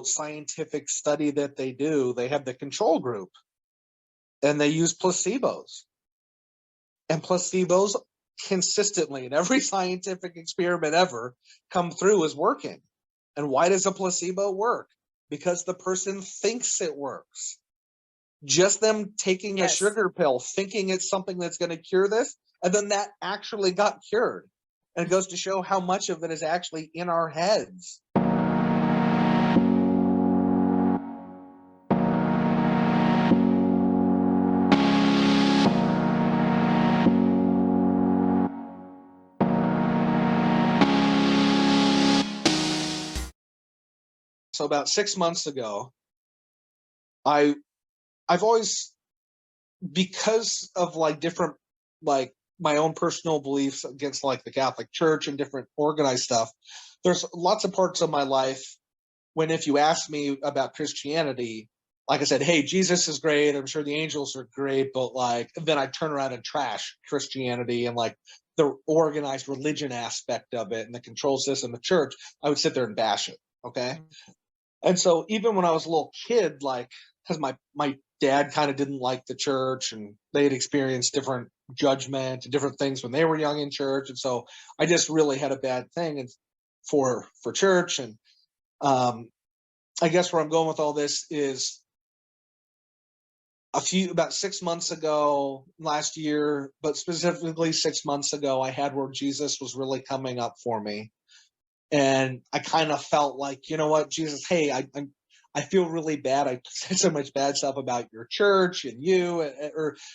scientific study that they do, they have the control group and they use placebos. And placebos consistently in every scientific experiment ever come through as working. And why does a placebo work? Because the person thinks it works. Just them taking a Yes. sugar pill, thinking it's something that's going to cure this, and then that actually got cured. And it goes to show how much of it is actually in our heads. So about 6 months ago, I I've always, because of like different, like my own personal beliefs against like the Catholic Church and different organized stuff, there's lots of parts of my life when, if you ask me about Christianity, like I said, hey, Jesus is great, I'm sure the angels are great, but like then I turn around and trash Christianity and like the organized religion aspect of it and the control system of the church. I would sit there and bash it. Okay. Mm. And so even when I was a little kid, like, because my dad kind of didn't like the church, and they had experienced different judgment and different things when they were young in church, and so I just really had a bad thing and for church. And um, I guess where I'm going with all this is about 6 months ago, last year, but specifically 6 months ago, I had where Jesus was really coming up for me, and I kind of felt like, you know what, Jesus, hey, I feel really bad. I said so much bad stuff about your church and you,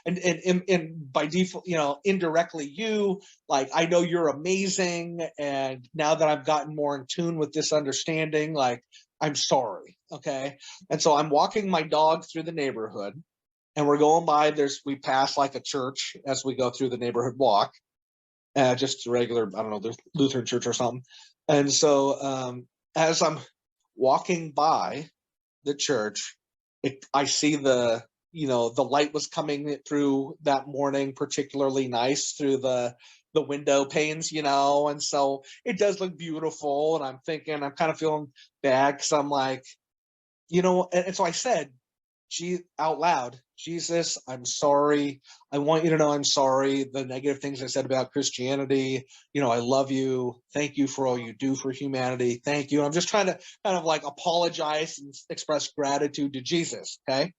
and by default, indirectly you. Like, I know you're amazing, and now that I've gotten more in tune with this understanding, like, I'm sorry, okay. And so I'm walking my dog through the neighborhood, and we're going by. We pass like a church as we go through the neighborhood walk, just a regular, I don't know, there's Lutheran church or something. And so as I'm walking by the church, I see the light was coming through that morning particularly nice through the window panes, and so it does look beautiful. And I'm kind of feeling bad because I'm like, and so I said, out loud, Jesus, I'm sorry. I want you to know I'm sorry. The negative things I said about Christianity, I love you. Thank you for all you do for humanity. Thank you. I'm just trying to kind of like apologize and express gratitude to Jesus. Okay.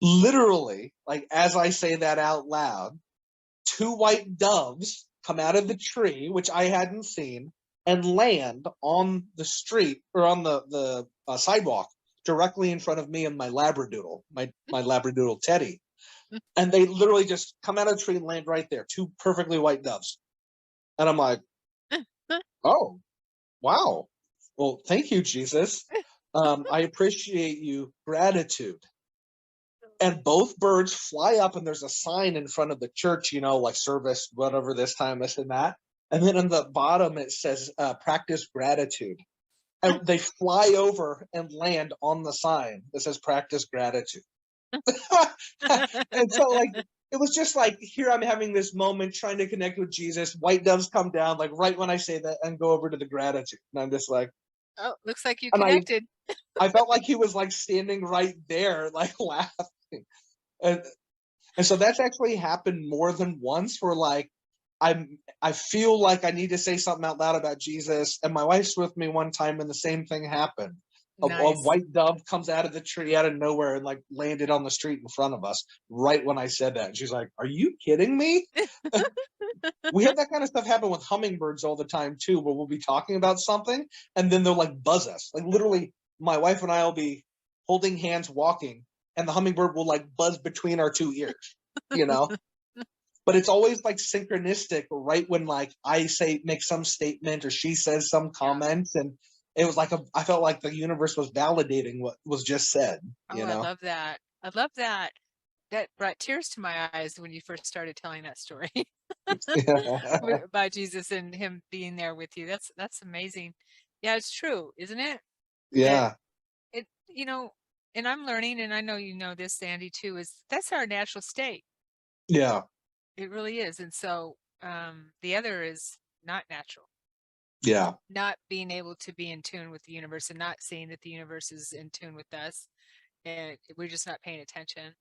Literally, like as I say that out loud, two white doves come out of the tree, which I hadn't seen, and land on the street or on the sidewalk directly in front of me and my Labradoodle, my Labradoodle Teddy. And they literally just come out of the tree and land right there, two perfectly white doves. And I'm like, oh, wow. Well, thank you, Jesus. I appreciate you. Gratitude. And both birds fly up, and there's a sign in front of the church, like service, whatever, this time, this and that. And then on the bottom, it says, practice gratitude. And they fly over and land on the sign that says practice gratitude. And so, like, it was just like, here I'm having this moment trying to connect with Jesus. White doves come down, like, right when I say that, and go over to the gratitude. And I'm just like, Oh, looks like you and connected. I felt like he was like standing right there, like laughing. And And so that's actually happened more than once where like I feel like I need to say something out loud about Jesus. And my wife's with me one time and the same thing happened. A Nice. white dove comes out of the tree out of nowhere and like landed on the street in front of us right when I said that. And she's like, are you kidding me? We have that kind of stuff happen with hummingbirds all the time too, where we'll be talking about something and then they'll like buzz us. Like literally, my wife and I will be holding hands walking, and the hummingbird will like buzz between our two ears, you know? But it's always like synchronistic right when like I make some statement or she says some Yeah. comment, and it was like I felt like the universe was validating what was just said, Oh, I love that. I love that. That brought tears to my eyes when you first started telling that story about Jesus and him being there with you. That's amazing. Yeah, it's true, isn't it? That Yeah. it, and I'm learning, and I know you know this, Sandy, too, is that's our natural state. Yeah. It really is. And so the other is not natural. Yeah. not being able to be in tune with the universe and not seeing that the universe is in tune with us, and we're just not paying attention,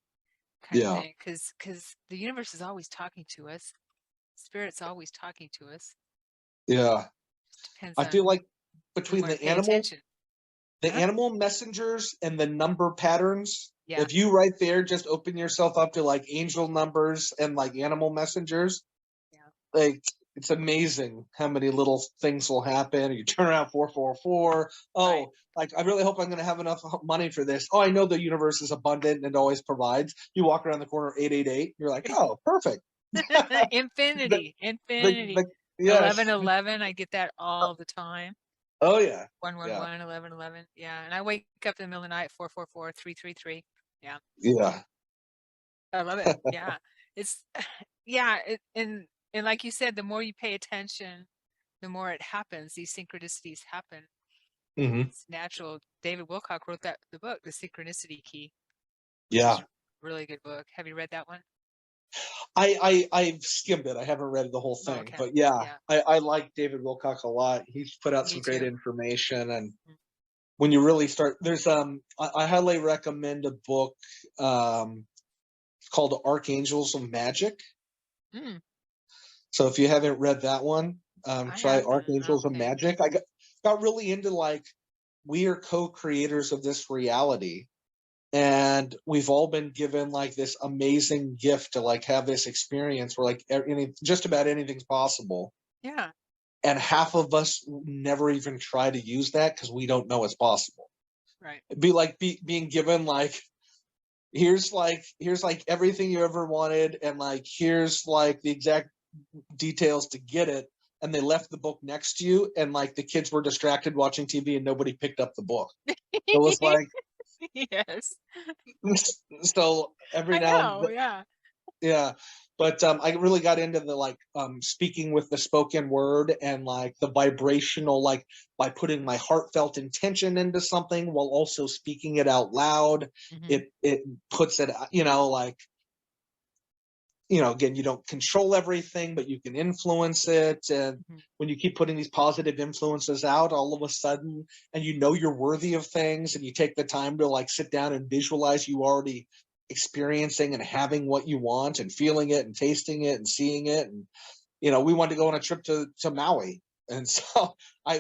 kind of Yeah. thing. Because the universe is always talking to us. Spirit's always talking to us. Yeah. Just depends I feel on like if we between want to pay attention. the Huh? animal messengers and the number patterns, Yeah. if you right there just open yourself up to like angel numbers and like animal messengers, Yeah. like it's amazing how many little things will happen. You turn around 444. Right. Oh, like I really hope I'm going to have enough money for this. Oh, I know the universe is abundant and always provides. You walk around the corner 888. You're like, oh, perfect. the, Infinity. the, Infinity. the, yes. 1111. I get that all the time. Oh yeah. Yeah. 111, 1111. Yeah. And I wake up in the middle of the night, 444, 333. Yeah. Yeah. I love it. Yeah. It's, yeah. And like you said, the more you pay attention, the more it happens. These synchronicities happen. Hmm. It's natural. David Wilcock wrote the book, The Synchronicity Key, which is Yeah. a really good book. Have you read that one? I've skimmed it. I haven't read the whole Oh, thing, okay. but yeah, Yeah. I like David Wilcock a lot. He's put out Me some great too. information, and Mm. when you really start, there's I highly recommend a book um called Archangels of Magic. Mm, So if you haven't read that one, I try haven't. Archangels of Okay. Magic. I got really into like we are co-creators of this reality, and we've all been given like this amazing gift to like have this experience where like just about anything's possible, Yeah. and half of us never even try to use that because we don't know it's possible. Right. It'd be like being given like here's like everything you ever wanted, and like here's like the exact details to get it, and they left the book next to you, and like the kids were distracted watching TV and nobody picked up the book. It was like Yes. so every I now and know. Yeah. yeah, but I really got into the like speaking with the spoken word and like the vibrational, like by putting my heartfelt intention into something while also speaking it out loud. Hmm. It puts it, like, again, you don't control everything, but you can influence it. And Hmm. when you keep putting these positive influences out, all of a sudden, and you're worthy of things, and you take the time to like sit down and visualize you already experiencing and having what you want and feeling it and tasting it and seeing it. And we wanted to go on a trip to Maui. And so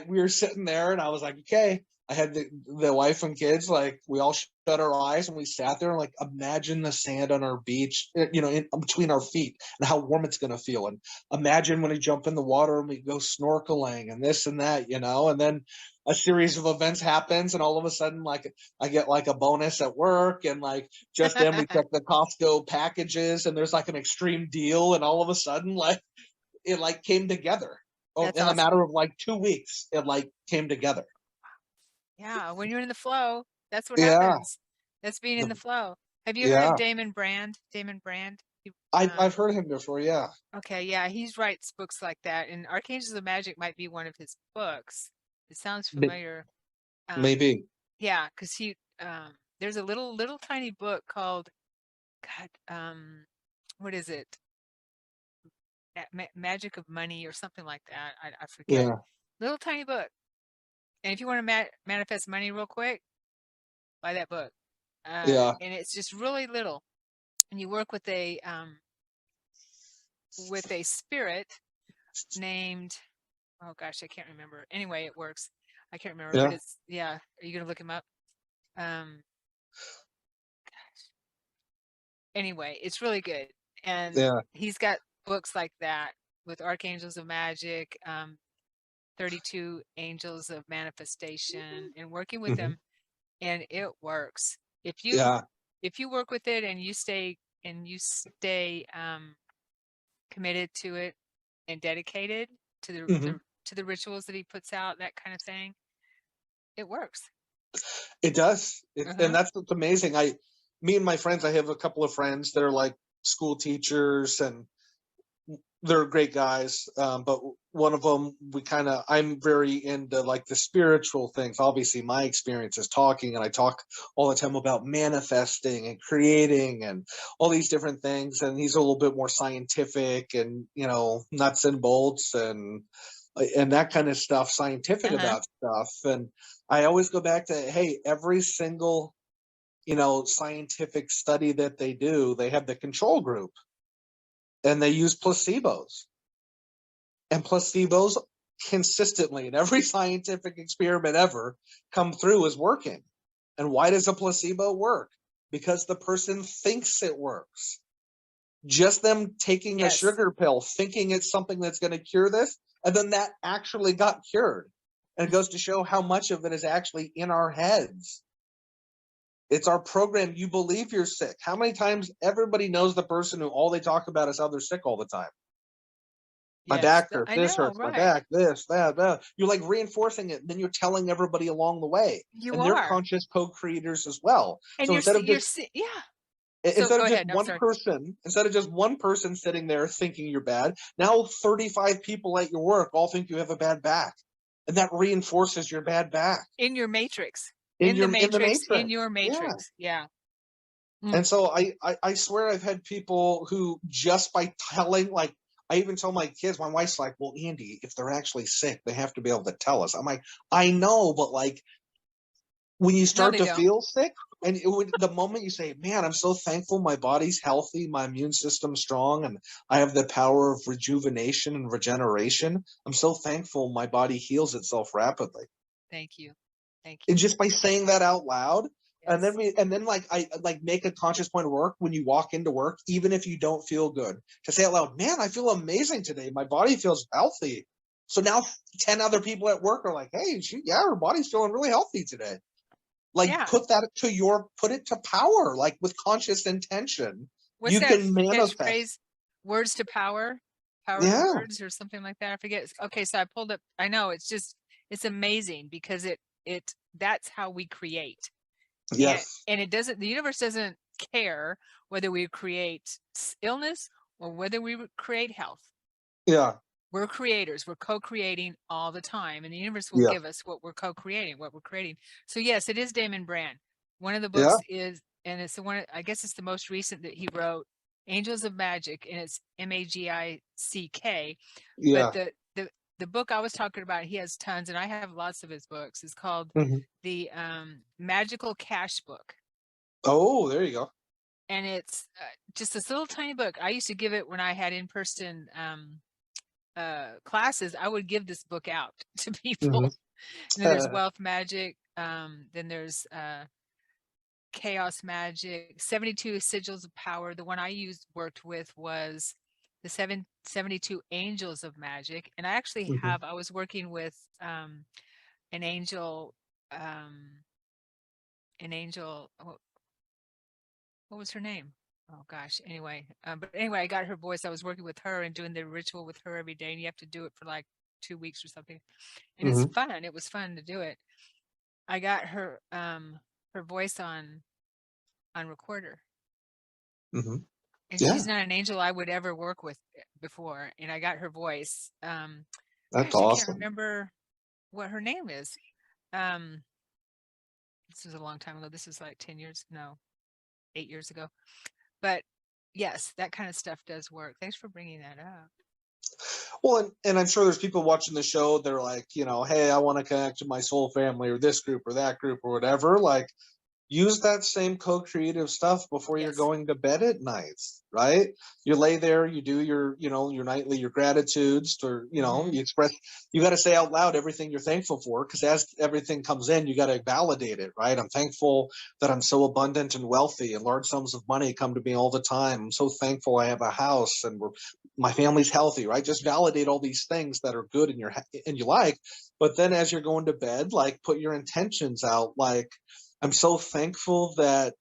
we were sitting there and I was like, okay, I had the wife and kids, like we all shut our eyes and we sat there and like, imagine the sand on our beach, in between our feet and how warm it's going to feel. And imagine when we jump in the water and we go snorkeling and this and that, and then a series of events happens and all of a sudden, like I get like a bonus at work, and like just then we check the Costco packages and there's like an extreme deal, and all of a sudden, like it like came together. Oh, That's in a awesome. matter of like 2 weeks, it like came together. Yeah. When you're in the flow, that's what Yeah. happens. That's being in The, the flow. Have you heard of yeah. Damon Brand? Damon Brand? I've heard him before. Yeah. Okay. Yeah. He writes books like that. And Archangels of Magic might be one of his books. It sounds familiar. Um, Maybe. yeah. Because there's a little tiny book called, God, what is it? Magic of Money or something like that. I forget. Yeah. Little tiny book. And if you want to manifest money real quick, buy that book. Yeah. And it's just really little. And you work with a spirit named, oh gosh, I can't remember. Anyway, it works. I can't remember, but Yeah. it's, yeah. Are you gonna look him up? Um, anyway, it's really good. And Yeah. he's got books like that with Archangels of Magic, 32 Angels of Manifestation, and working with Hmm. them, and it works. If you Yeah. if you work with it and you stay committed to it and dedicated to Hmm. the rituals that he puts out, that kind of thing, it works. It does. And Uh-huh. that's what's amazing. Me and my friends, I have a couple of friends that are like school teachers, and they're great guys. But one of them, I'm very into like the spiritual things. Obviously, my experience is talking, and I talk all the time about manifesting and creating and all these different things. And he's a little bit more scientific and, nuts and bolts. And and that kind of stuff, scientific Uh-huh. about stuff. And I always go back to, hey, every single, scientific study that they do, they have the control group and they use placebos. And placebos consistently in every scientific experiment ever come through as working. And why does a placebo work? Because the person thinks it works. Just them taking a Yes. sugar pill, thinking it's something that's going to cure this, and then that actually got cured. And it goes to show how much of it is actually in our heads. It's our program. You believe you're sick. How many times everybody knows the person who all they talk about is how they're sick all the time? My Yes. back hurts, I this know, hurts, my right. back, this, that, that. You're like reinforcing it, and then you're telling everybody along the way. You And they're are. conscious co-creators as well. And So yeah. So instead go of just ahead. No, I'm one sorry. person, sitting there thinking you're bad, now 35 people at your work all think you have a bad back. And that reinforces your bad back In your matrix. in the In matrix. your Yeah. matrix. Yeah. Mm. And so I swear I've had people who just by telling, like, I even tell my kids, my wife's like, well, Andy, if they're actually sick, they have to be able to tell us. I'm like, I know, but like when you No, start they to don't. feel sick, and the moment you say, man, I'm so thankful my body's healthy, my immune system's strong, and I have the power of rejuvenation and regeneration, I'm so thankful my body heals itself rapidly. Thank you. Thank And you. just by saying that out loud, Yes. and then like I like make a conscious point of work when you walk into work, even if you don't feel good, to say out loud, man, I feel amazing today. My body feels healthy. So now 10 other people at work are like, hey, yeah, her body's feeling really healthy today. Like Yeah. put it to power, like with conscious intention. What's You that can manifest. catchphrase? Words to power, power to Yeah. words, or something like that. I forget. Okay, so I pulled up. I know it's amazing because that's how we create, Yes. and it doesn't. The universe doesn't care whether we create illness or whether we create health. Yeah. We're creators. We're co-creating all the time, and the universe will Yeah. give us what we're co-creating, what we're creating. So yes, it is Damon Brand. One of the Yeah. books is, and it's the one, I guess it's the most recent that he wrote, Angels of Magic, and it's Magick. But Yeah. the book I was talking about, he has tons, and I have lots of his books. It's called Mhm. the Magical Cash Book, Oh, there you go. and it's just this little tiny book. I used to give it when I had in-person classes. I would give this book out to Hmm. people. And then there's Wealth Magic. Then there's Chaos Magic, 72 Sigils of Power. The one I worked with was the 72 Angels of Magic. And I actually Hmm. I was working with an angel, um, what was her name? Oh gosh. Anyway, but anyway, I got her voice. I was working with her and doing the ritual with her every day, and you have to do it for like 2 weeks or something. And it's Hmm. fun. It was fun to do it. I got her voice on recorder, Hmm. and she's Yeah. not an angel I would ever work with before. And I got her voice. That's Gosh, I can't awesome. remember what her name is. Um, this was a long time ago. This is like 10 years, no, 8 years ago. But yes, that kind of stuff does work. Thanks for bringing that up. Well, and I'm sure there's people watching the show. They're like, hey, I want to connect to my soul family or this group or that group or whatever. Like, use that same co-creative stuff before you're Yes. going to bed at nights, right? You lay there, you do your nightly, your gratitudes, or Mm-hmm. you express. You got to say out loud everything you're thankful for, because as everything comes in, you got to validate it, right? I'm thankful that I'm so abundant and wealthy, and large sums of money come to me all the time. I'm so thankful I have a house, and my family's healthy, right? Just validate all these things that are good in your life. But then as you're going to bed, like, put your intentions out, like, I'm so thankful that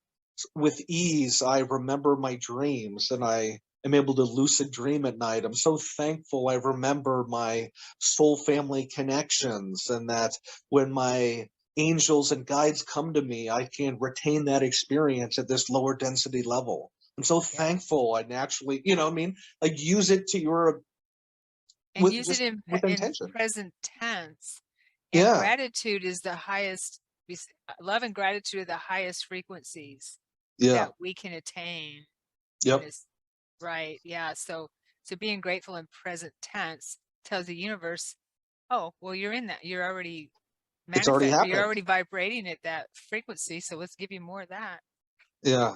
with ease I remember my dreams and I am able to lucid dream at night. I'm so thankful I remember my soul family connections, and that when my angels and guides come to me, I can retain that experience at this lower density level. I'm so Yeah. thankful I naturally, what I mean? Like, use it to your And with use it just with in intention. present tense. And Yeah. gratitude is the highest. Love and gratitude are the highest frequencies Yeah. that we can attain in Yep. this. Right. Yeah. So being grateful in present tense tells the universe Oh, well, you're in that. You're already It's already you're happened. already vibrating at that frequency. So let's give you more of that. Yeah.